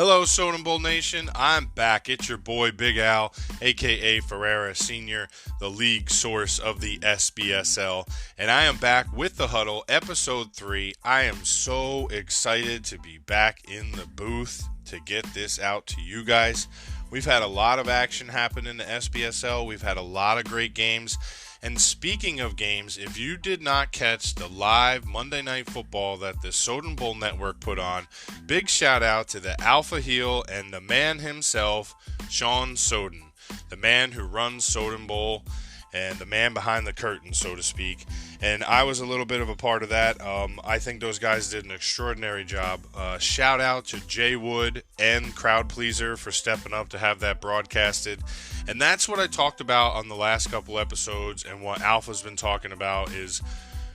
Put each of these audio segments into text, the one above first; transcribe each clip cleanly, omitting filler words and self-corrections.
Hello, Soden Bowl Nation. I'm back. It's your boy, Big Al, a.k.a. Ferreira Sr., the league source of the SBSL. And I am back with the Huddle, Episode 3. I am so excited to be back in the booth to get this out to you guys. We've had a lot of action happen in the SBSL. We've had a lot of great games. And speaking of games, if you did not catch the live Monday Night Football that the Soden Bowl Network put on, big shout out to the alpha heel and the man himself, Sean Soden, the man who runs Soden Bowl and the man behind the curtain, so to speak. And I was a little bit of a part of that. I think those guys did an extraordinary job. Shout out to Jay Wood and Crowd Pleaser for stepping up to have that broadcasted. And that's what I talked about on the last couple episodes, and what Alpha's been talking about is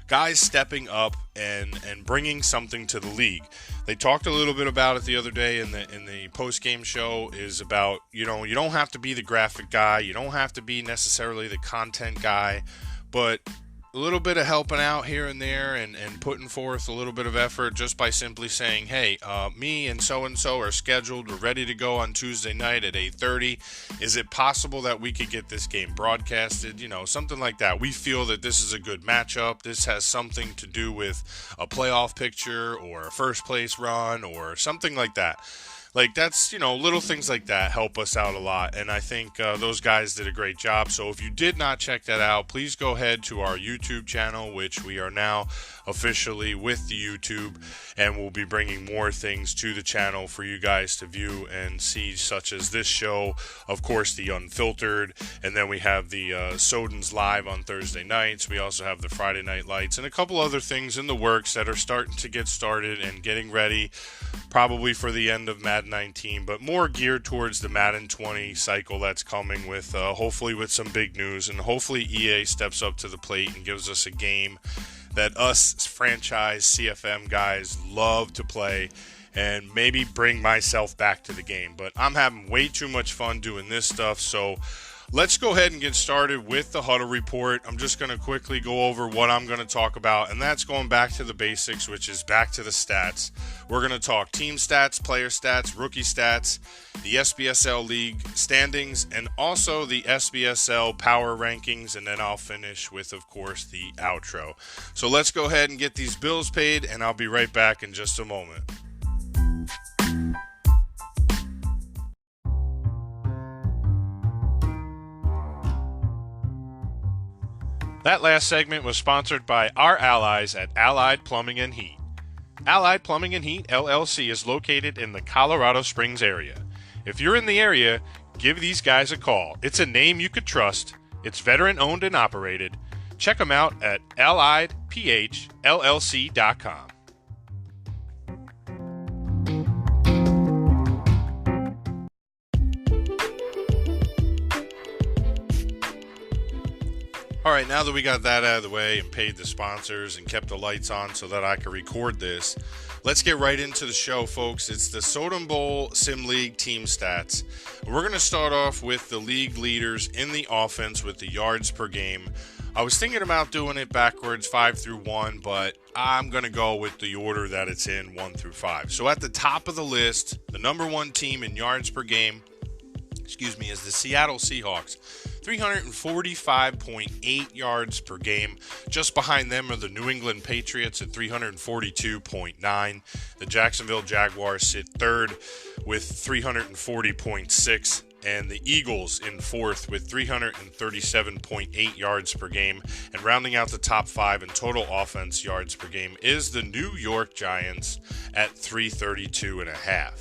guys stepping up and bringing something to the league. They talked a little bit about it the other day in the post-game show, is about, you don't have to be the graphic guy, you don't have to be necessarily the content guy, but a little bit of helping out here and there and putting forth a little bit of effort just by simply saying, hey, me and so are scheduled, we're ready to go on Tuesday night at 8:30. Is it possible that we could get this game broadcasted? Something like that. We feel that this is a good matchup. This has something to do with a playoff picture or a first place run or something like that. Like, that's, little things like that help us out a lot, and I think those guys did a great job. So if you did not check that out, please go ahead to our YouTube channel, which we are now officially with the YouTube, and we'll be bringing more things to the channel for you guys to view and see, such as this show, of course, the Unfiltered, and then we have the Soden's Live on Thursday nights. We also have the Friday Night Lights, and a couple other things in the works that are starting to get started and getting ready, probably for the end of Madden 19, but more geared towards the Madden 20 cycle that's coming, with hopefully with some big news, and hopefully EA steps up to the plate and gives us a game that us franchise CFM guys love to play, and maybe bring myself back to the game. But I'm having way too much fun doing this stuff, so let's go ahead and get started with the Huddle Report. I'm just going to quickly go over what I'm going to talk about, and that's going back to the basics, which is back to the stats. We're going to talk team stats, player stats, rookie stats, the SBSL League standings, and also the SBSL power rankings, and then I'll finish with, of course, the outro. So let's go ahead and get these bills paid, and I'll be right back in just a moment. That last segment was sponsored by our allies at Allied Plumbing and Heat. Allied Plumbing and Heat, LLC is located in the Colorado Springs area. If you're in the area, give these guys a call. It's a name you could trust. It's veteran owned and operated. Check them out at alliedphllc.com. All right, now that we got that out of the way and paid the sponsors and kept the lights on so that I could record this, let's get right into the show, folks. It's the Soden Bowl Sim League team stats. We're going to start off with the league leaders in the offense with the yards per game. I was thinking about doing it backwards, 5 through 1, but I'm going to go with the order that it's in, 1 through 5. So at the top of the list, the number one team in yards per game, is the Seattle Seahawks. 345.8 yards per game. Just behind them are the New England Patriots at 342.9. The Jacksonville Jaguars sit third with 340.6. And the Eagles in fourth with 337.8 yards per game. And rounding out the top 5 in total offense yards per game is the New York Giants at 332.5.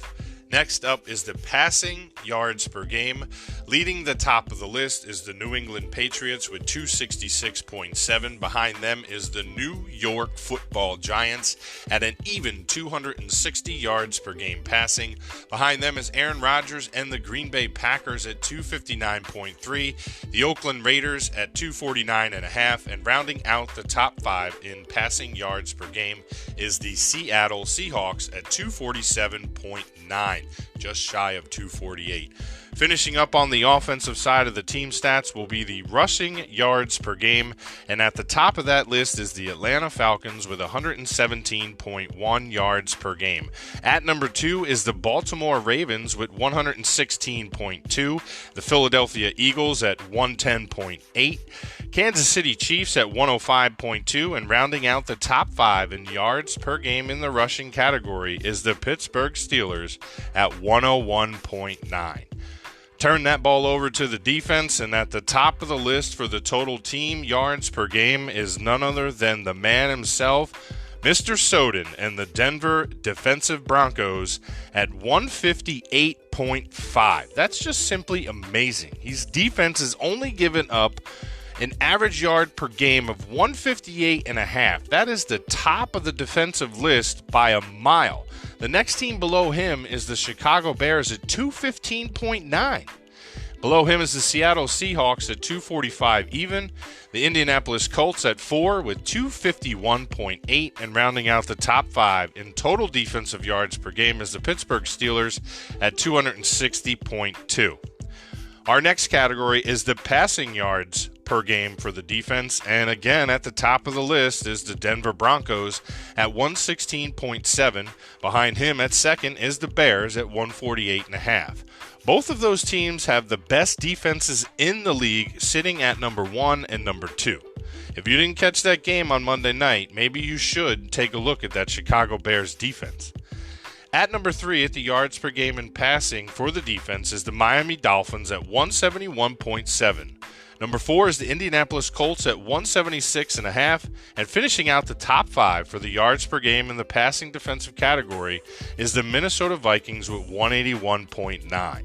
Next up is the passing yards per game. Leading the top of the list is the New England Patriots with 266.7. Behind them is the New York Football Giants at an even 260 yards per game passing. Behind them is Aaron Rodgers and the Green Bay Packers at 259.3. The Oakland Raiders at 249.5. And rounding out the top 5 in passing yards per game is the Seattle Seahawks at 247.9. Just shy of 248. Finishing up on the offensive side of the team stats will be the rushing yards per game, and at the top of that list is the Atlanta Falcons with 117.1 yards per game. At number 2 is the Baltimore Ravens with 116.2, the Philadelphia Eagles at 110.8, Kansas City Chiefs at 105.2, and rounding out the top 5 in yards per game in the rushing category is the Pittsburgh Steelers at 101.9. Turn that ball over to the defense, and at the top of the list for the total team yards per game is none other than the man himself, Mr. Soden, and the Denver Defensive Broncos at 158.5. That's just simply amazing. His defense has only given up an average yard per game of 158.5. That is the top of the defensive list by a mile. The next team below him is the Chicago Bears at 215.9. Below him is the Seattle Seahawks at 245 even. The Indianapolis Colts at 4 with 251.8. And rounding out the top 5 in total defensive yards per game is the Pittsburgh Steelers at 260.2. Our next category is the passing yards per game for the defense, and again at the top of the list is the Denver Broncos at 116.7. Behind him at second is the Bears at 148.5. Both of those teams have the best defenses in the league, sitting at number 1 and number 2. If you didn't catch that game on Monday night, maybe you should take a look at that Chicago Bears defense. At number 3 at the yards per game in passing for the defense is the Miami Dolphins at 171.7. Number 4 is the Indianapolis Colts at 176.5. And finishing out the top 5 for the yards per game in the passing defensive category is the Minnesota Vikings with 181.9.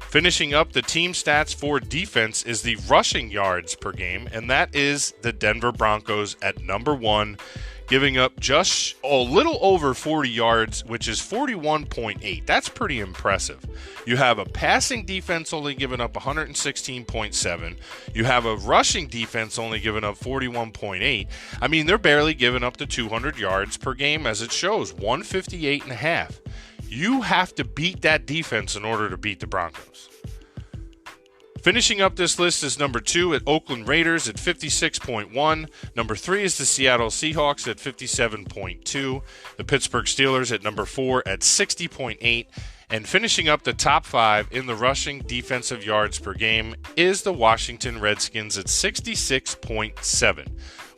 Finishing up the team stats for defense is the rushing yards per game, and that is the Denver Broncos at number 1, giving up just a little over 40 yards, which is 41.8. That's pretty impressive. You have a passing defense only giving up 116.7. You have a rushing defense only giving up 41.8. I mean, they're barely giving up the 200 yards per game, as it shows, 158.5. You have to beat that defense in order to beat the Broncos. Finishing up this list is number 2 at Oakland Raiders at 56.1. Number 3 is the Seattle Seahawks at 57.2. The Pittsburgh Steelers at number 4 at 60.8. And finishing up the top 5 in the rushing defensive yards per game is the Washington Redskins at 66.7.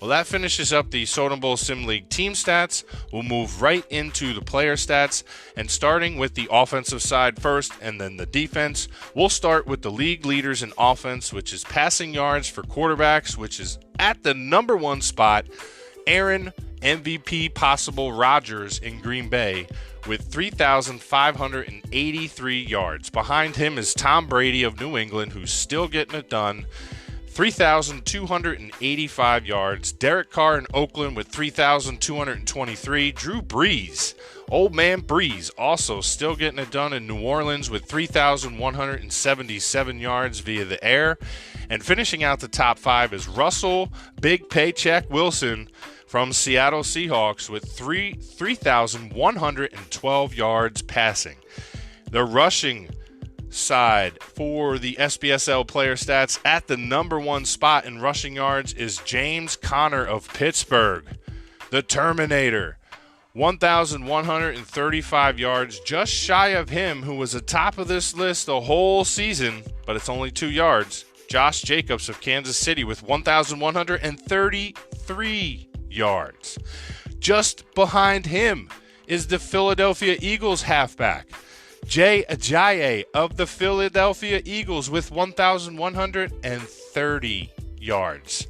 Well, that finishes up the Soden Bowl Sim League team stats. We'll move right into the player stats, and starting with the offensive side first and then the defense, we'll start with the league leaders in offense, which is passing yards for quarterbacks, which is at the number 1 spot, Aaron MVP Possible Rodgers in Green Bay with 3,583 yards. Behind him is Tom Brady of New England, who's still getting it done, 3,285 yards. Derek Carr in Oakland with 3,223. Drew Brees, old man Brees, also still getting it done in New Orleans with 3,177 yards via the air. And finishing out the top 5 is Russell Big Paycheck Wilson from Seattle Seahawks with 3,112 yards passing. The rushing side for the SBSL player stats, at the number 1 spot in rushing yards is James Conner of Pittsburgh, the Terminator. 1,135 yards, just shy of him who was atop of this list the whole season, but it's only 2 yards. Josh Jacobs of Kansas City with 1,133 yards. Just behind him is the Philadelphia Eagles halfback, Jay Ajayi of the Philadelphia Eagles with 1,130 yards.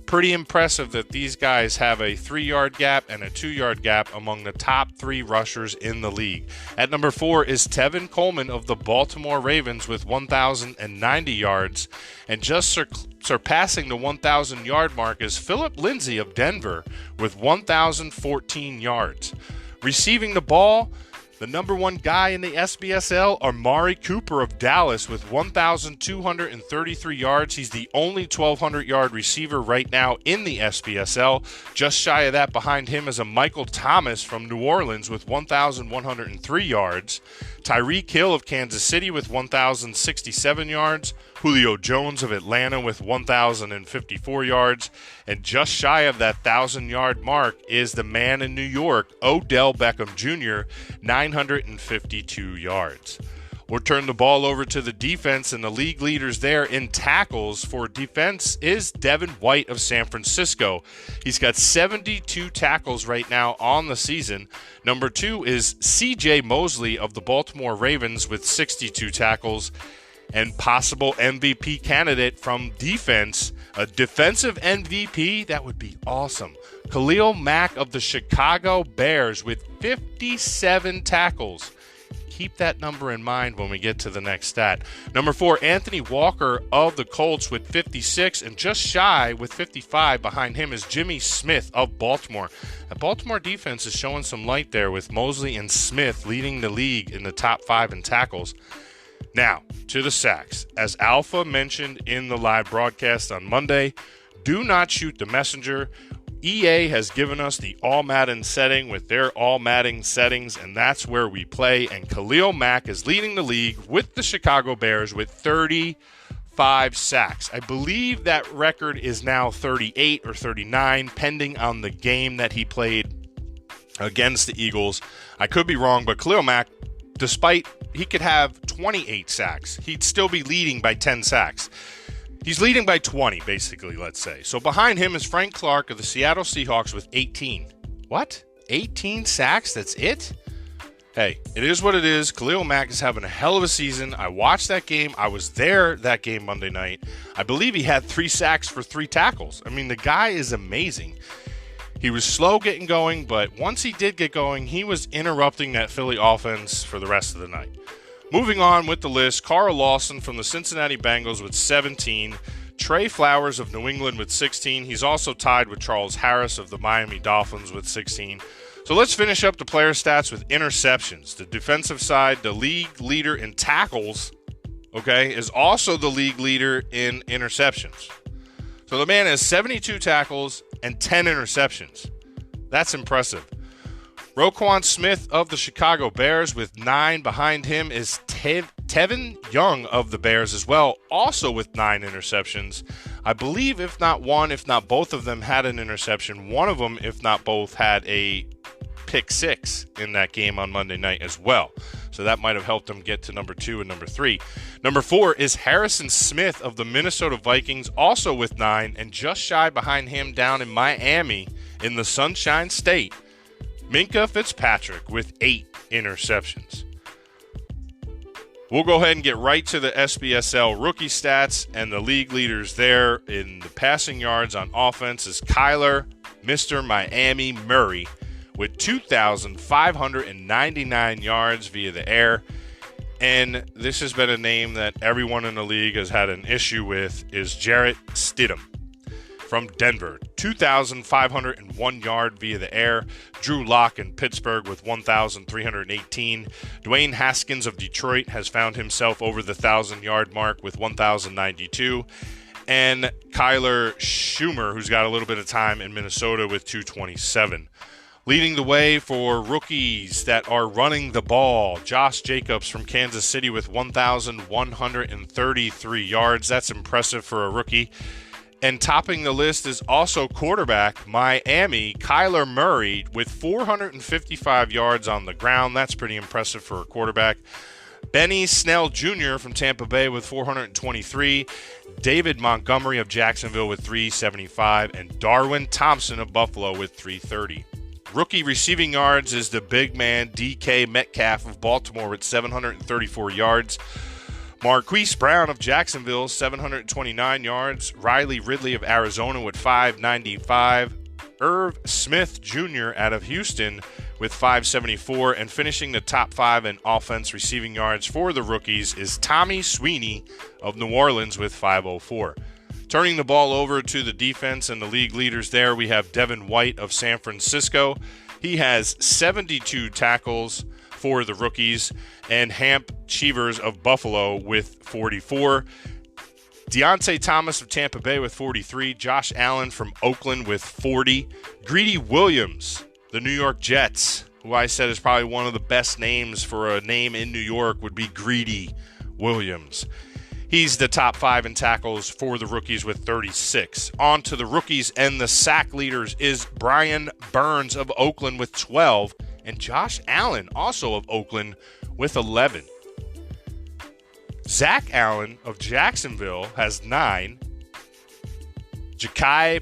Pretty impressive that these guys have a 3-yard gap and a 2-yard gap among the top 3 rushers in the league. At number 4 is Tevin Coleman of the Baltimore Ravens with 1,090 yards. And just surpassing the 1,000-yard mark is Philip Lindsay of Denver with 1,014 yards. Receiving the ball, the number 1 guy in the SBSL, Amari Cooper of Dallas with 1,233 yards. He's the only 1,200-yard receiver right now in the SBSL. Just shy of that behind him is a Michael Thomas from New Orleans with 1,103 yards. Tyreek Hill of Kansas City with 1,067 yards. Julio Jones of Atlanta with 1,054 yards. And just shy of that 1,000-yard mark is the man in New York, Odell Beckham Jr., 952 yards. We'll turn the ball over to the defense, and the league leaders there in tackles for defense is Devin White of San Francisco. He's got 72 tackles right now on the season. Number 2 is C.J. Mosley of the Baltimore Ravens with 62 tackles. And possible MVP candidate from defense, a defensive MVP, that would be awesome. Khalil Mack of the Chicago Bears with 57 tackles. Keep that number in mind when we get to the next stat. Number 4, Anthony Walker of the Colts with 56, and just shy with 55 behind him is Jimmy Smith of Baltimore. The Baltimore defense is showing some light there with Mosley and Smith leading the league in the top 5 in tackles. Now, to the sacks. As Alpha mentioned in the live broadcast on Monday, do not shoot the messenger. EA has given us the All Madden setting with their All Madden settings, and that's where we play. And Khalil Mack is leading the league with the Chicago Bears with 35 sacks. I believe that record is now 38 or 39, pending on the game that he played against the Eagles. I could be wrong, but Khalil Mack, despite he could have 28 sacks, he'd still be leading by 10 sacks. He's leading by 20, basically, let's say. So behind him is Frank Clark of the Seattle Seahawks with 18. What? 18 sacks? That's it? Hey, it is what it is. Khalil Mack is having a hell of a season. I watched that game. I was there that game Monday night. I believe he had 3 sacks for 3 tackles. I mean, the guy is amazing. He was slow getting going, but once he did get going, he was interrupting that Philly offense for the rest of the night. Moving on with the list, Carl Lawson from the Cincinnati Bengals with 17. Trey Flowers of New England with 16. He's also tied with Charles Harris of the Miami Dolphins with 16. So let's finish up the player stats with interceptions. The defensive side, the league leader in tackles, is also the league leader in interceptions. So the man has 72 tackles and 10 interceptions. That's impressive. Roquan Smith of the Chicago Bears with 9. Behind him is Tevin Young of the Bears as well, also with 9 interceptions. I believe if not one, if not both of them had an interception. One of them, if not both, had a pick 6 in that game on Monday night as well. So that might have helped them get to number 2 and number 3. Number 4 is Harrison Smith of the Minnesota Vikings, also with 9, and just shy behind him down in Miami in the Sunshine State, Minkah Fitzpatrick with 8 interceptions. We'll go ahead and get right to the SBSL rookie stats, and the league leaders there in the passing yards on offense is Kyler, Mr. Miami Murray, with 2,599 yards via the air. And this has been a name that everyone in the league has had an issue with, is Jarrett Stidham from Denver, 2,501 yard via the air. Drew Lock in Pittsburgh with 1,318. Dwayne Haskins of Detroit has found himself over the 1,000-yard mark with 1,092. And Kyler Schumer, who's got a little bit of time in Minnesota with 227. Leading the way for rookies that are running the ball, Josh Jacobs from Kansas City with 1,133 yards. That's impressive for a rookie. And topping the list is also quarterback Miami, Kyler Murray, with 455 yards on the ground. That's pretty impressive for a quarterback. Benny Snell Jr. from Tampa Bay with 423. David Montgomery of Jacksonville with 375. And Darwin Thompson of Buffalo with 330. Rookie receiving yards is the big man DK Metcalf of Baltimore with 734 yards. Marquise Brown of Jacksonville, 729 yards. Riley Ridley of Arizona with 595. Irv Smith Jr. out of Houston with 574. And finishing the top 5 in offense receiving yards for the rookies is Tommy Sweeney of New Orleans with 504. Turning the ball over to the defense and the league leaders there, we have Devin White of San Francisco. He has 72 tackles for the rookies, and Hamp Cheevers of Buffalo with 44. Deontay Thomas of Tampa Bay with 43. Josh Allen from Oakland with 40. Greedy Williams, the New York Jets, who I said is probably one of the best names for a name in New York, would be Greedy Williams. He's the top 5 in tackles for the rookies with 36. On to the rookies and the sack leaders is Brian Burns of Oakland with 12, and Josh Allen, also of Oakland, with 11. Zach Allen of Jacksonville has 9. Ja'Kai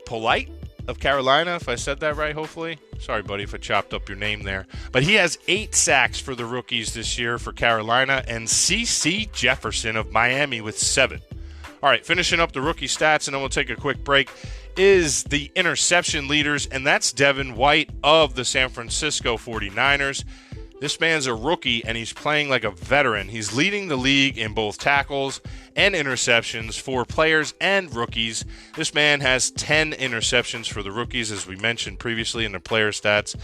Polite of Carolina, if I said that right, hopefully. Sorry, buddy, if I chopped up your name there. But he has 8 sacks for the rookies this year for Carolina, and C.C. Jefferson of Miami with 7. All right, finishing up the rookie stats, and then we'll take a quick break, is the interception leaders, and that's Devin White of the San Francisco 49ers. This man's a rookie, and he's playing like a veteran. He's leading the league in both tackles and interceptions for players and rookies. This man has 10 interceptions for the rookies, as we mentioned previously in the player stats.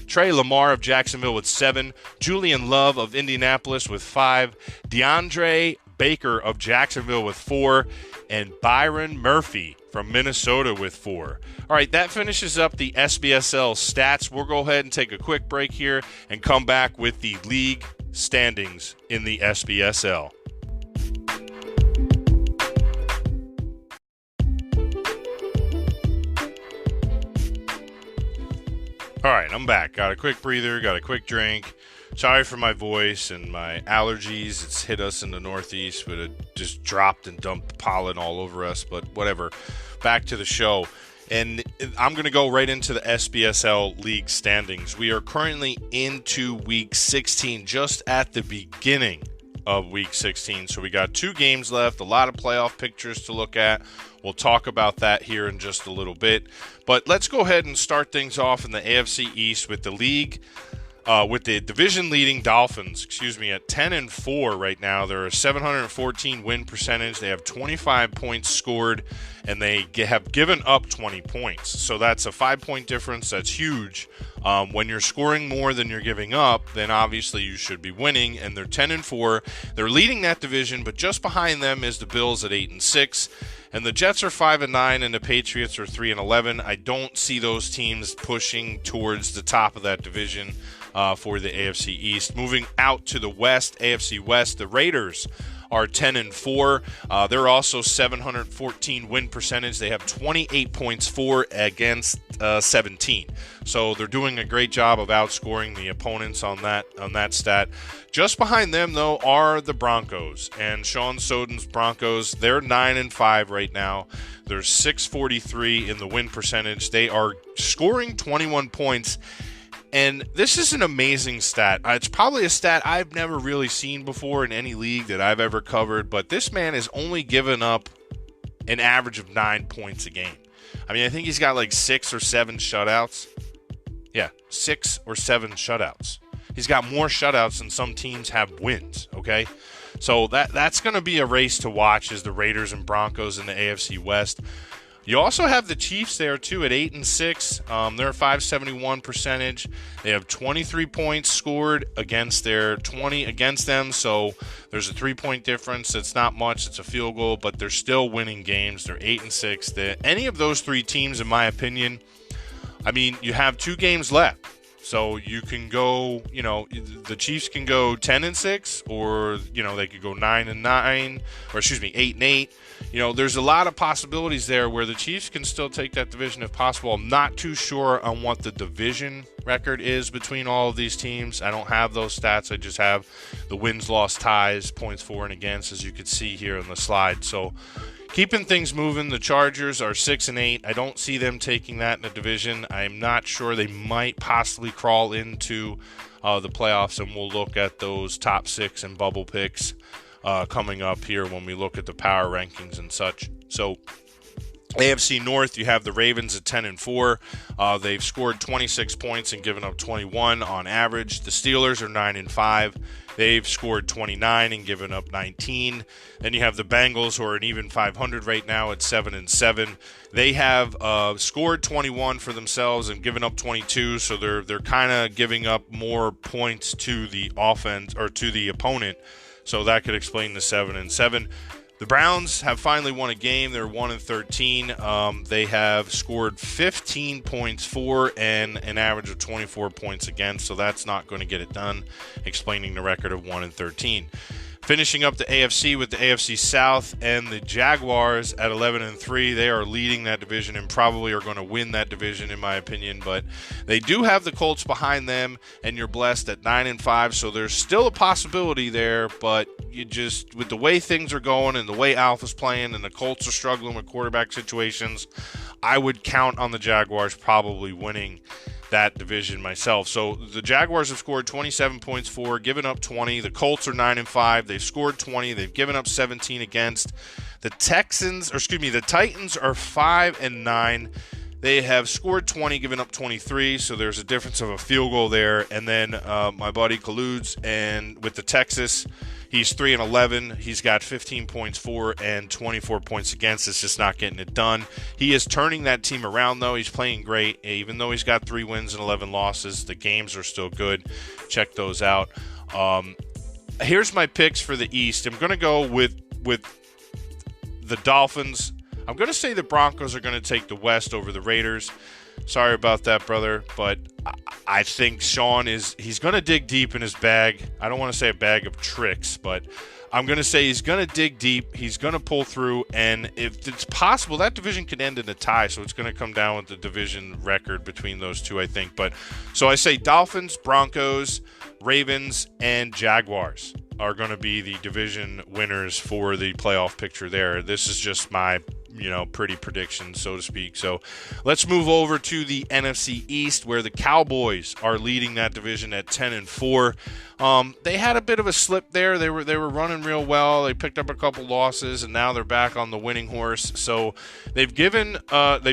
Trey Lamar of Jacksonville with 7. Julian Love of Indianapolis with 5. DeAndre Baker of Jacksonville with 4. And Byron Murphy from Minnesota with 4. All right, that finishes up the SBSL stats. We'll go ahead and take a quick break here and come back with the league standings in the SBSL. All right, I'm back. Got a quick breather, got a quick drink. Sorry for my voice and my allergies. It's hit us in the Northeast, but it just dropped and dumped pollen all over us. But whatever. Back to the show. And I'm going to go right into the SBSL league standings. We are currently into week 16, just at the beginning of week 16. So we got 2 games left, a lot of playoff pictures to look at. We'll talk about that here in just a little bit. But let's go ahead and start things off in the AFC East with the league. With the division-leading Dolphins, at 10-4 right now. They're a 714 win percentage. They have 25 points scored, and they have given up 20 points. So that's a 5-point difference. That's huge. When you're scoring more than you're giving up, then obviously you should be winning. And they're 10-4. They're leading that division, but just behind them is the Bills at 8-6. And the Jets are 5-9, and the Patriots are 3-11. I don't see those teams pushing towards the top of that division for the AFC East. Moving out to the West, AFC West, the Raiders are 10-4. They're also 714 win percentage. They have 28 points for against 17. So they're doing a great job of outscoring the opponents on that stat. Just behind them, though, are the Broncos. And Sean Soden's Broncos, they're 9-5 right now. They're 643 in the win percentage. They are scoring 21 points. And this is an amazing stat. It's probably a stat I've never really seen before in any league that I've ever covered. But this man has only given up an average of 9 points a game. I mean, I think he's got like 6 or 7 shutouts. Yeah, 6 or 7 shutouts. He's got more shutouts than some teams have wins, okay? So that's going to be a race to watch, is the Raiders and Broncos in the AFC West. You also have the Chiefs there, too, at 8-6. They're a 571 percentage. They have 23 points scored against their 20 against them, so there's a 3-point difference. It's not much. It's a field goal, but they're still winning games. They're 8-6. Any of those 3 teams, in my opinion, I mean, you have 2 games left. So you can go, the Chiefs can go 10-6, or, they could go 9-9, or 8-8. There's a lot of possibilities there where the Chiefs can still take that division if possible. I'm not too sure on what the division record is between all of these teams. I don't have those stats. I just have the wins, loss, ties, points for and against, as you can see here on the slide. So keeping things moving, the Chargers are 6-8. I don't see them taking that in the division. I'm not sure. They might possibly crawl into the playoffs, and we'll look at those top 6 and bubble picks coming up here when we look at the power rankings and such. So AFC North, you have the Ravens at 10-4. They've scored 26 points and given up 21 on average. The Steelers are 9-5. They've scored 29 and given up 19. Then you have the Bengals, who are an even 500 right now at 7-7. They have scored 21 for themselves and given up 22, so they're kind of giving up more points to the offense or to the opponent. So that could explain the 7-7. The Browns have finally won a game. They're 1-13. They have scored 15 points for and an average of 24 points against, so that's not going to get it done, explaining the record of 1-13. Finishing up the AFC with the AFC South and the Jaguars at 11-3. They are leading that division and probably are going to win that division in my opinion, but they do have the Colts behind them, and you're blessed at 9-5, so there's still a possibility there, but you just, with the way things are going and the way Alpha's playing and the Colts are struggling with quarterback situations, I would count on the Jaguars probably winning that division myself. So the Jaguars have scored 27 points for, given up 20. The Colts are 9-5. They've scored 20. They've given up 17 against. The Titans are 5-9. They have scored 20, given up 23, so there's a difference of a field goal there. And then my buddy Kaludes, and with the Texas, he's 3-11. He's got 15 points for and 24 points against. It's just not getting it done. He is turning that team around, though. He's playing great. Even though he's got 3 wins and 11 losses, the games are still good. Check those out. Here's my picks for the East. I'm going to go with the Dolphins. I'm going to say the Broncos are going to take the West over the Raiders. Sorry about that, brother, but I think Sean he's going to dig deep in his bag. I don't want to say a bag of tricks, but I'm going to say he's going to dig deep. He's going to pull through, and if it's possible, that division could end in a tie, so it's going to come down with the division record between those two, I think. But so I say Dolphins, Broncos, Ravens, and Jaguars are going to be the division winners for the playoff picture there. This is just my pretty prediction, so to speak. So let's move over to the NFC East, where the Cowboys are leading that division at 10-4. They had a bit of a slip there. They were running real well. They picked up a couple losses, and now they're back on the winning horse. So they've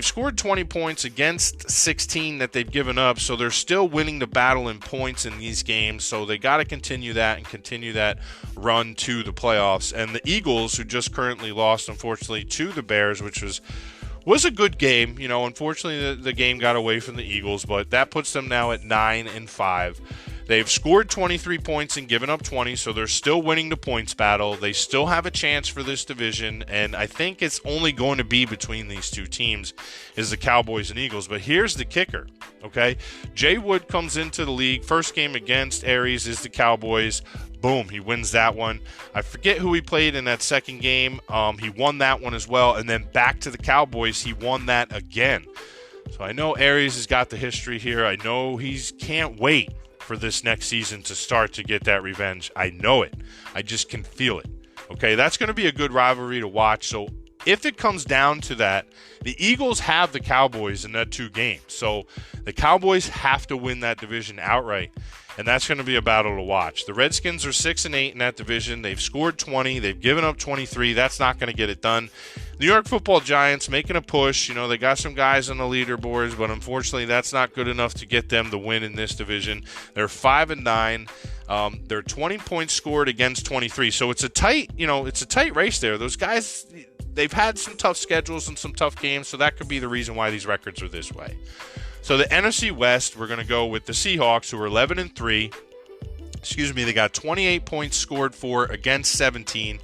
scored 20 points against 16 that they've given up. So they're still winning the battle in points in these games. So they got to continue that and continue that run to the playoffs. And the Eagles, who just currently lost, unfortunately, to the Bears, which was a good game. Unfortunately, the game got away from the Eagles, but that puts them now at 9-5. They've scored 23 points and given up 20, so they're still winning the points battle. They still have a chance for this division, and I think it's only going to be between these two teams, is the Cowboys and Eagles. But here's the kicker, okay? Jay Wood comes into the league. First game against Aries is the Cowboys. Boom, he wins that one. I forget who he played in that second game. He won that one as well, and then back to the Cowboys, he won that again. So I know Aries has got the history here. I know he can't wait for this next season to start to get that revenge. I know it. I just can feel it. Okay, that's going to be a good rivalry to watch. So if it comes down to that, the Eagles have the Cowboys in that 2 games. So the Cowboys have to win that division outright, and that's going to be a battle to watch. The Redskins are 6-8 in that division. They've scored 20. They've given up 23. That's not going to get it done. New York Football Giants making a push. They got some guys on the leaderboards, but unfortunately that's not good enough to get them the win in this division. They're 5-9. They're 20 points scored against 23. So it's a tight race there. Those guys, they've had some tough schedules and some tough games, so that could be the reason why these records are this way. So the NFC West, we're going to go with the Seahawks, who are 11-3. They got 28 points scored for against 17.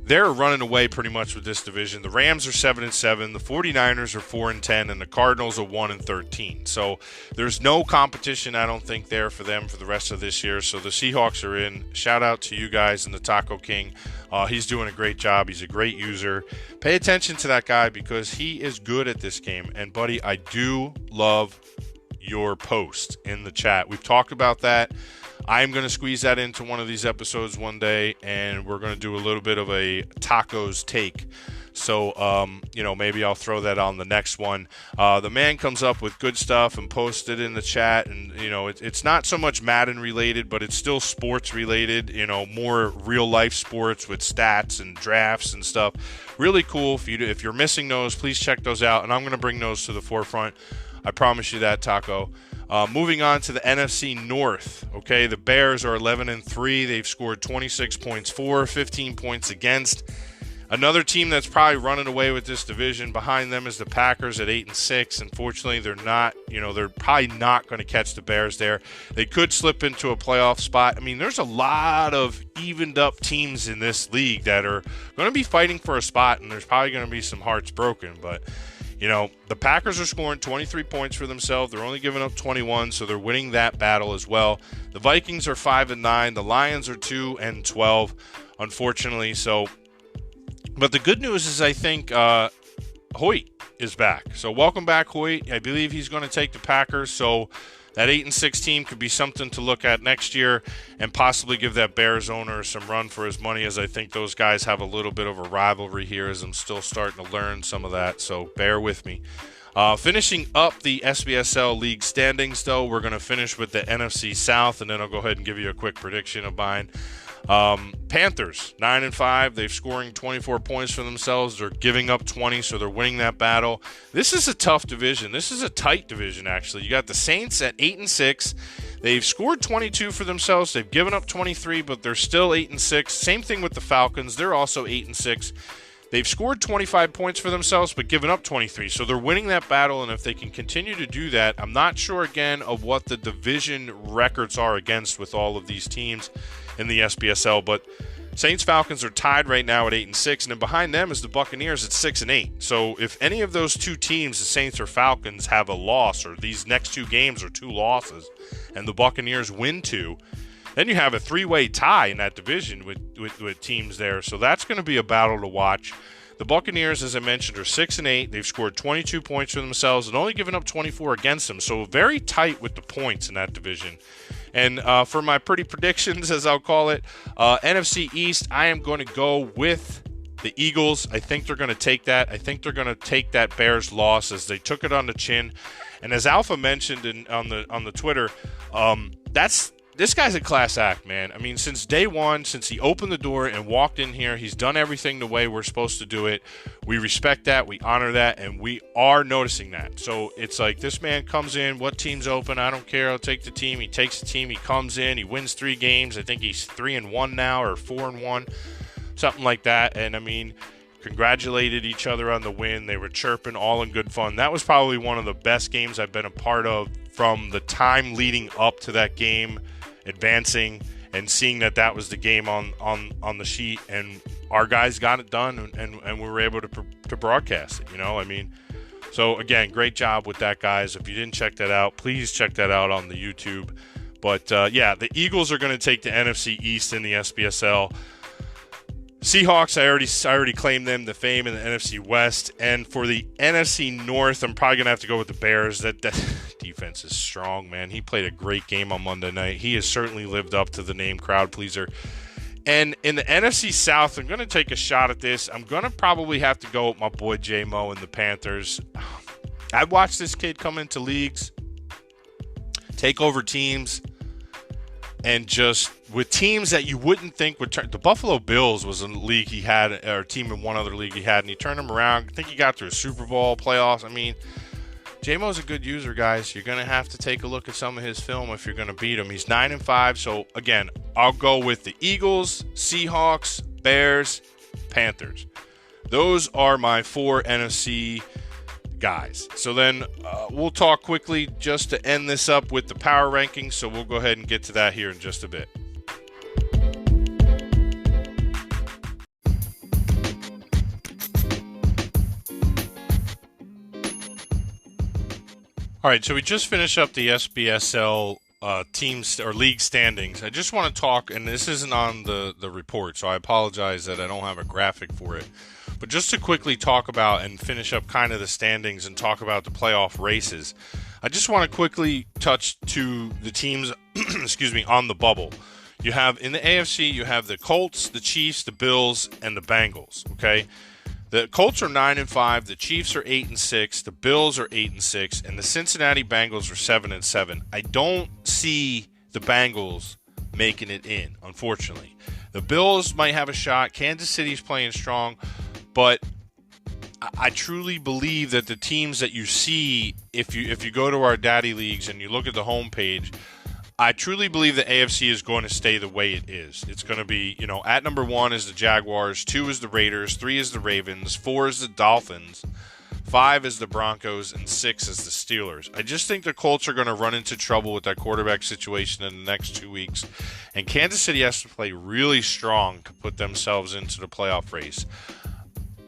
They're running away pretty much with this division. The Rams are 7-7, the 49ers are 4-10, and the Cardinals are 1-13. So there's no competition, I don't think, there for them for the rest of this year. So the Seahawks are in. Shout out to you guys and the Taco King. He's doing a great job. He's a great user. Pay attention to that guy because he is good at this game. And, buddy, I do love your post in the chat. We've talked about that. I'm going to squeeze that into one of these episodes one day, and we're going to do a little bit of a tacos take. So, maybe I'll throw that on the next one. The man comes up with good stuff and posts it in the chat, and, it's not so much Madden related, but it's still sports related, more real life sports with stats and drafts and stuff. Really cool. If you're missing those, please check those out, and I'm going to bring those to the forefront. I promise you that, Taco. Moving on to the NFC North, okay, the Bears are 11-3. They've scored 26 points for, 15 points against. Another team that's probably running away with this division behind them is the Packers at 8-6. Unfortunately, they're not, they're probably not going to catch the Bears there. They could slip into a playoff spot. I mean, there's a lot of evened up teams in this league that are going to be fighting for a spot, and there's probably going to be some hearts broken. But, the Packers are scoring 23 points for themselves. They're only giving up 21, so they're winning that battle as well. The Vikings are 5-9. The Lions are 2-12, unfortunately. But the good news is I think Hoyt is back. So welcome back, Hoyt. I believe he's going to take the Packers. So that 8-6 team could be something to look at next year and possibly give that Bears owner some run for his money, as I think those guys have a little bit of a rivalry here as I'm still starting to learn some of that. So bear with me. Finishing up the SBSL league standings, though, we're going to finish with the NFC South, and then I'll go ahead and give you a quick prediction of mine. Panthers 9-5. They've scoring 24 points for themselves. They're giving up 20, so they're winning that battle. This is a tough division. This is a tight division, actually. You got the Saints at 8-6. They've scored 22 for themselves. They've given up 23, but they're still 8-6. Same thing with the Falcons. They're also 8-6. They've scored 25 points for themselves, but given up 23. So they're winning that battle, and if they can continue to do that, I'm not sure, again, of what the division records are against with all of these teams in the SBSL, but Saints Falcons are tied right now at 8-6, and then behind them is the Buccaneers at 6-8. So if any of those two teams, the Saints or Falcons, have a loss, or these next two games are two losses, and the Buccaneers win two, then you have a three-way tie in that division with teams there. So that's going to be a battle to watch. The Buccaneers, as I mentioned, are 6-8. They've scored 22 points for themselves and only given up 24 against them. So very tight with the points in that division. And for my pretty predictions, as I'll call it, NFC East, I am going to go with the Eagles. I think they're going to take that. I think they're going to take that Bears loss as they took it on the chin. And as Alpha mentioned on the Twitter, this guy's a class act, man. I mean, since day one, since he opened the door and walked in here, he's done everything the way we're supposed to do it. We respect that, we honor that, and we are noticing that. So it's like this man comes in, what team's open? I don't care, I'll take the team. He takes the team, he comes in, he wins 3 games. I think he's 3-1 now or 4-1, something like that. And I mean, congratulated each other on the win. They were chirping, all in good fun. That was probably one of the best games I've been a part of from the time leading up to that game, advancing and seeing that was the game on the sheet, and our guys got it done, and we were able to broadcast it. I mean, so again, great job with that, guys. If you didn't check that out, please check that out on the YouTube. But yeah, the Eagles are going to take the NFC East in the SBSL. Seahawks, I already claimed them, the fame in the NFC West. And for the NFC North, I'm probably going to have to go with the Bears. That defense is strong, man. He played a great game on Monday night. He has certainly lived up to the name crowd pleaser. And in the NFC South, I'm going to take a shot at this. I'm going to probably have to go with my boy J-Mo and the Panthers. I've watched this kid come into leagues, take over teams, and just with teams that you wouldn't think would turn. The Buffalo Bills was a league he had, or a team in one other league he had, and he turned them around. I think he got to a Super Bowl playoffs. I mean, J-Mo's a good user, guys. You're going to have to take a look at some of his film if you're going to beat him. He's 9-5. So, again, I'll go with the Eagles, Seahawks, Bears, Panthers. Those are my 4 NFC guys. So then we'll talk quickly just to end this up with the power rankings. So we'll go ahead and get to that here in just a bit. All right, so we just finished up the SBSL teams or league standings. I just want to talk, and this isn't on the report, so I apologize that I don't have a graphic for it. But just to quickly talk about and finish up kind of the standings and talk about the playoff races, I just want to quickly touch to the teams, on the bubble. You have in the AFC, you have the Colts, the Chiefs, the Bills, and the Bengals. Okay, the Colts are 9-5, the Chiefs are 8-6, the Bills are 8-6, and the Cincinnati Bengals are 7-7. I don't see the Bengals making it in, unfortunately. The Bills might have a shot. Kansas City's playing strong. But I truly believe that the teams that you see, if you go to our daddy leagues and you look at the homepage, I truly believe the AFC is going to stay the way it is. It's going to be, at number 1 is the Jaguars, 2 is the Raiders, 3 is the Ravens, 4 is the Dolphins, 5 is the Broncos, and 6 is the Steelers. I just think the Colts are going to run into trouble with that quarterback situation in the next 2 weeks, and Kansas City has to play really strong to put themselves into the playoff race.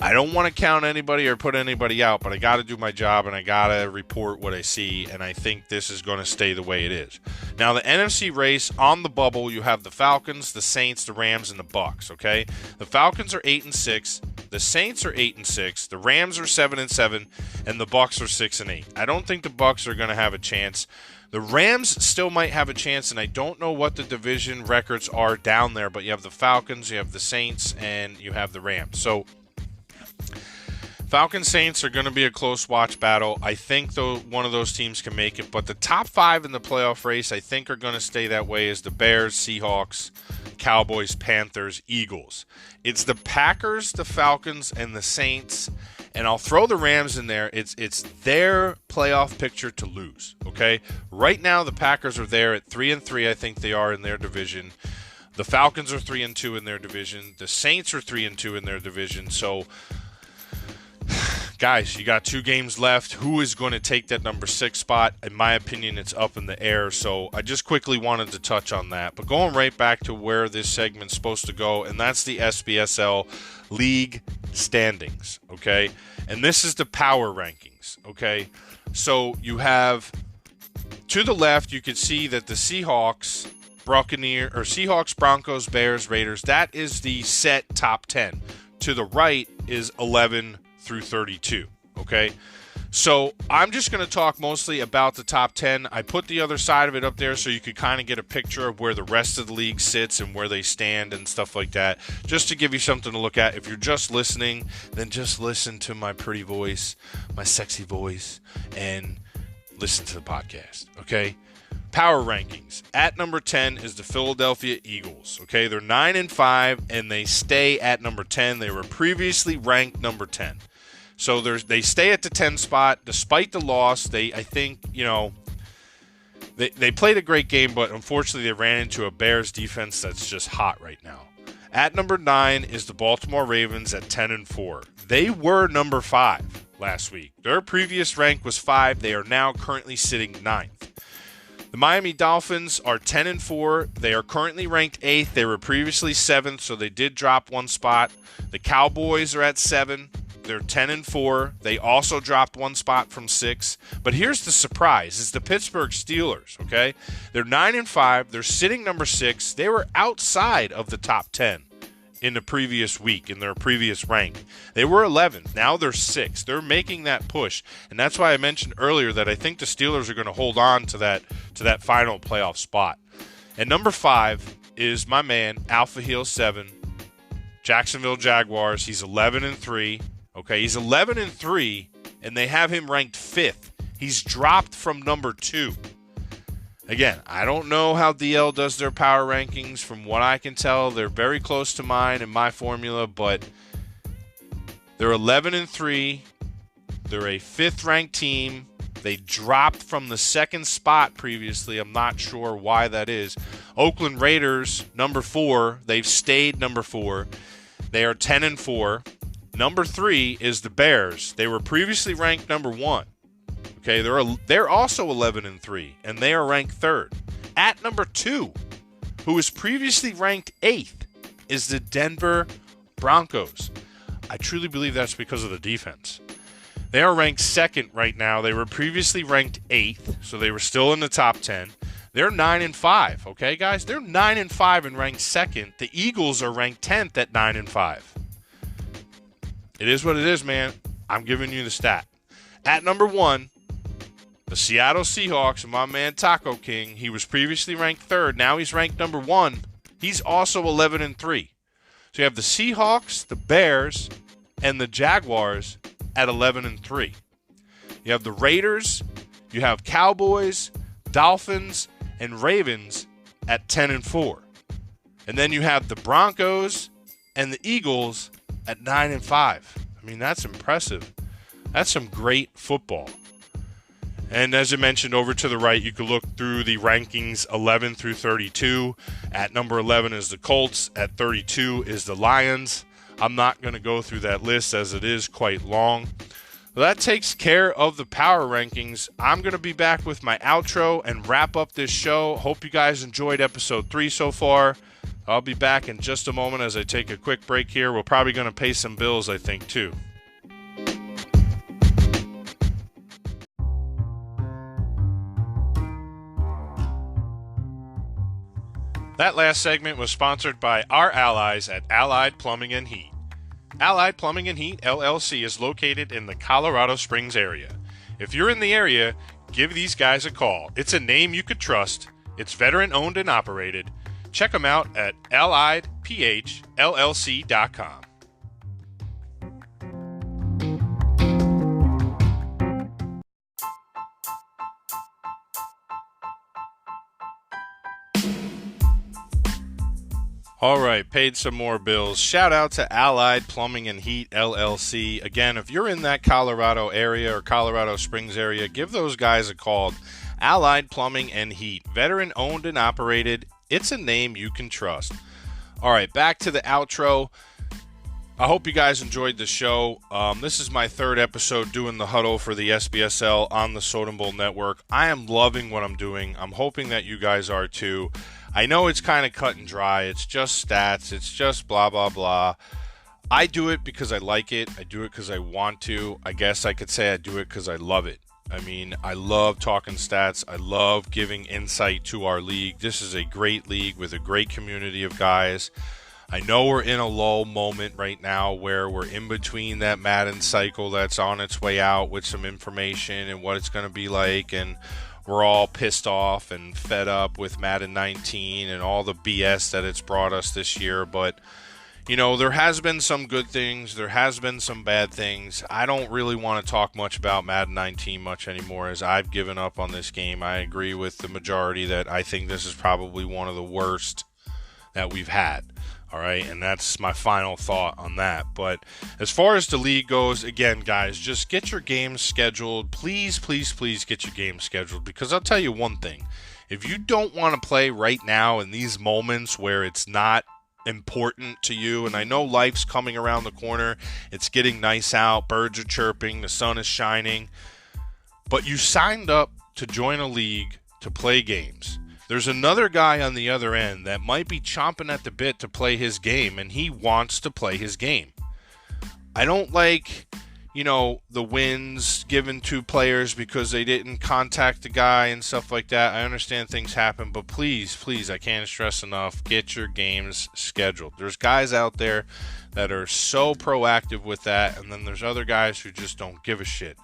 I don't want to count anybody or put anybody out, but I got to do my job and I got to report what I see, and I think this is going to stay the way it is. Now, the NFC race on the bubble, you have the Falcons, the Saints, the Rams, and the Bucs, okay? The Falcons are 8-6, the Saints are 8-6, the Rams are 7-7, and the Bucs are 6-8. I don't think the Bucs are going to have a chance. The Rams still might have a chance, and I don't know what the division records are down there, but you have the Falcons, you have the Saints, and you have the Rams. So Falcons Saints are going to be a close watch battle. I think though one of those teams can make it, but the top 5 in the playoff race I think are going to stay that way is the Bears, Seahawks, Cowboys, Panthers, Eagles. It's the Packers, the Falcons, and the Saints, and I'll throw the Rams in there. It's their playoff picture to lose, okay? Right now the Packers are there at 3-3, I think they are in their division. The Falcons are 3-2 in their division. The Saints are 3-2 in their division. So guys, you got 2 games left. Who is going to take that number 6 spot? In my opinion, it's up in the air. So I just quickly wanted to touch on that. But going right back to where this segment's supposed to go, and that's the SBSL League standings, okay? And this is the power rankings, okay? So you have, to the left, you can see that the Seahawks, Seahawks, Broncos, Bears, Raiders, that is the set top 10. To the right is 11 through 32, okay? So I'm just going to talk mostly about the top 10. I put the other side of it up there so you could kind of get a picture of where the rest of the league sits and where they stand and stuff like that, just to give you something to look at. If you're just listening, then just listen to my pretty voice, my sexy voice, and listen to the podcast, okay? Power rankings. At number 10 is the Philadelphia Eagles, okay? They're 9-5, and they stay at number 10. They were previously ranked number 10. So they stay at the 10 spot despite the loss. They played a great game, but unfortunately they ran into a Bears defense that's just hot right now. At number 9 is the Baltimore Ravens at 10-4. They were number 5 last week. Their previous rank was 5. They are now currently sitting 9th. The Miami Dolphins are 10-4. They are currently ranked 8th. They were previously 7th, so they did drop 1 spot. The Cowboys are at 7. They're 10-4. They also dropped 1 spot from 6. But here's the surprise: is the Pittsburgh Steelers. Okay, they're 9-5. They're sitting number 6. They were outside of the top 10 in the previous week in their previous rank. They were 11th. Now they're 6th. They're making that push, and that's why I mentioned earlier that I think the Steelers are going to hold on to that final playoff spot. And number 5 is my man Alpha Heel 7, Jacksonville Jaguars. He's 11-3. Okay, he's 11-3, and they have him ranked 5th. He's dropped from number 2. Again, I don't know how DL does their power rankings. From what I can tell, they're very close to mine and my formula, but they're 11-3. They're a 5th-ranked team. They dropped from the 2nd spot previously. I'm not sure why that is. Oakland Raiders, number 4. They've stayed number 4. They are 10-4. Number 3 is the Bears. They were previously ranked number 1. Okay, they're also 11-3, and they are ranked 3rd. At number 2, who was previously ranked 8th, is the Denver Broncos. I truly believe that's because of the defense. They are ranked 2nd right now. They were previously ranked 8th, so they were still in the top 10. They're 9-5, okay, guys? They're 9-5 and ranked 2nd. The Eagles are ranked 10th at 9-5. It is what it is, man. I'm giving you the stat. At number 1, the Seattle Seahawks, and my man Taco King. He was previously ranked 3rd. Now he's ranked number 1. He's also 11-3. So you have the Seahawks, the Bears, and the Jaguars at 11-3. You have the Raiders, you have Cowboys, Dolphins, and Ravens at 10-4. And then you have the Broncos and the Eagles at 9-5. I mean, that's impressive. That's some great football. And as I mentioned, over to the right, you can look through the rankings 11 through 32. At number 11 is the Colts. At 32 is the Lions. I'm not going to go through that list as it is quite long. Well, that takes care of the power rankings. I'm going to be back with my outro and wrap up this show. Hope you guys enjoyed episode 3 so far. I'll be back in just a moment as I take a quick break here. We're probably going to pay some bills, I think, too. That last segment was sponsored by our allies at Allied Plumbing and Heat. Allied Plumbing and Heat, LLC is located in the Colorado Springs area. If you're in the area, give these guys a call. It's a name you could trust. It's veteran owned and operated. Check them out at alliedphllc.com. All right, paid some more bills. Shout out to Allied Plumbing and Heat, LLC. Again, if you're in that Colorado area or Colorado Springs area, give those guys a call. Allied Plumbing and Heat, veteran owned and operated. It's a name you can trust. All right, back to the outro. I hope you guys enjoyed the show. This is my third episode doing the Huddle for the SBSL on the Soden Bowl Network. I am loving what I'm doing. I'm hoping that you guys are too. I know it's kind of cut and dry. It's just stats. It's just blah, blah, blah. I do it because I like it. I do it because I want to. I guess I could say I do it because I love it. I mean, I love talking stats. I love giving insight to our league. This is a great league with a great community of guys. I know we're in a lull moment right now where we're in between that Madden cycle that's on its way out with some information and what it's going to be like, and we're all pissed off and fed up with Madden 19 and all the BS that it's brought us this year. But, you know, there has been some good things. There has been some bad things. I don't really want to talk much about Madden 19 much anymore, as I've given up on this game. I agree with the majority that I think this is probably one of the worst that we've had. All right, and that's my final thought on that. But as far as the league goes, again, guys, just get your games scheduled. Please, please, please get your games scheduled, because I'll tell you one thing. If you don't want to play right now in these moments where it's not important to you, and I know life's coming around the corner, it's getting nice out, birds are chirping, the sun is shining, but you signed up to join a league to play games. There's another guy on the other end that might be chomping at the bit to play his game, and he wants to play his game. I don't like, the wins given to players because they didn't contact the guy and stuff like that. I understand things happen, but please, please, I can't stress enough, get your games scheduled. There's guys out there that are so proactive with that, and then there's other guys who just don't give a shit.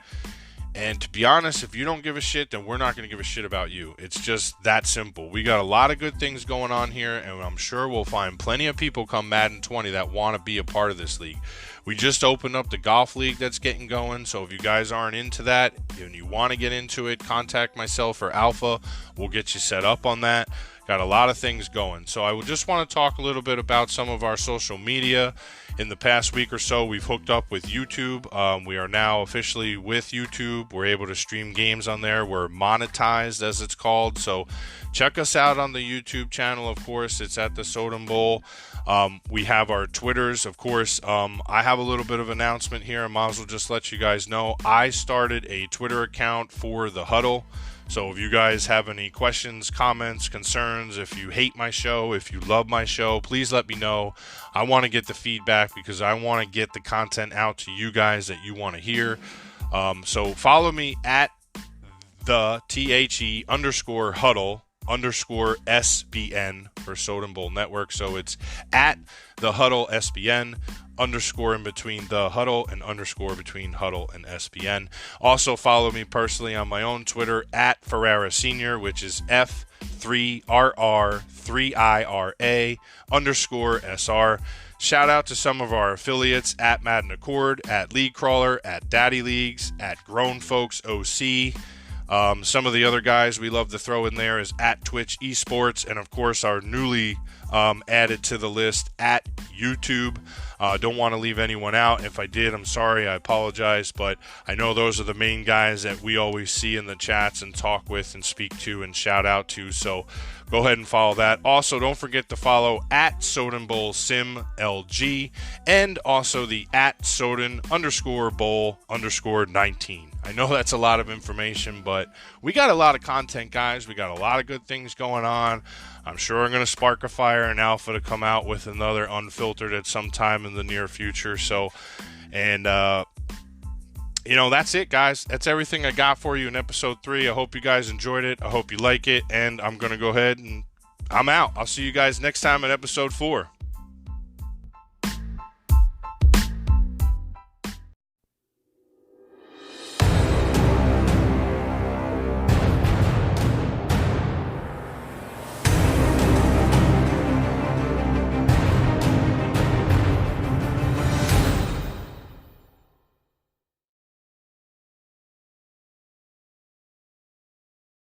And to be honest, if you don't give a shit, then we're not going to give a shit about you. It's just that simple. We got a lot of good things going on here, and I'm sure we'll find plenty of people come Madden 20 that want to be a part of this league. We just opened up the golf league that's getting going, so if you guys aren't into that and you want to get into it, contact myself or Alpha. We'll get you set up on that. Got a lot of things going. So I would just want to talk a little bit about some of our social media. In the past week or so, we've hooked up with YouTube. We are now officially with YouTube. We're able to stream games on there. We're monetized, as it's called. So check us out on the YouTube channel, of course. It's at the Soden Bowl. We have our Twitters, of course. I have a little bit of announcement here. I might as well just let you guys know. I started a Twitter account for the Huddle. So if you guys have any questions, comments, concerns, if you hate my show, if you love my show, please let me know. I want to get the feedback because I want to get the content out to you guys that you want to hear. So follow me at the THE_Huddle_SBN for Soden Bowl Network. So it's at the Huddle SBN, underscore in between the Huddle and underscore between Huddle and SBN. Also follow me personally on my own Twitter at Ferrara Senior, which is F3RR3IRA_SR. Shout out to some of our affiliates at Madden Accord, at League Crawler, at Daddy Leagues, at Grown Folks OC. Some of the other guys we love to throw in there is at Twitch Esports, and of course our newly added to the list at YouTube. Don't want to leave anyone out. If I did, I'm sorry. I apologize. But I know those are the main guys that we always see in the chats and talk with and speak to and shout out to. So go ahead and follow that. Also, don't forget to follow at Soden Bowl Sim LG and also the at Soden_Bowl_19. I know that's a lot of information, but we got a lot of content, guys. We got a lot of good things going on. I'm sure I'm going to spark a fire in Alpha to come out with another Unfiltered at some time in the near future. So, and, that's it, guys. That's everything I got for you in episode 3. I hope you guys enjoyed it. I hope you like it. And I'm going to go ahead and I'm out. I'll see you guys next time in episode 4.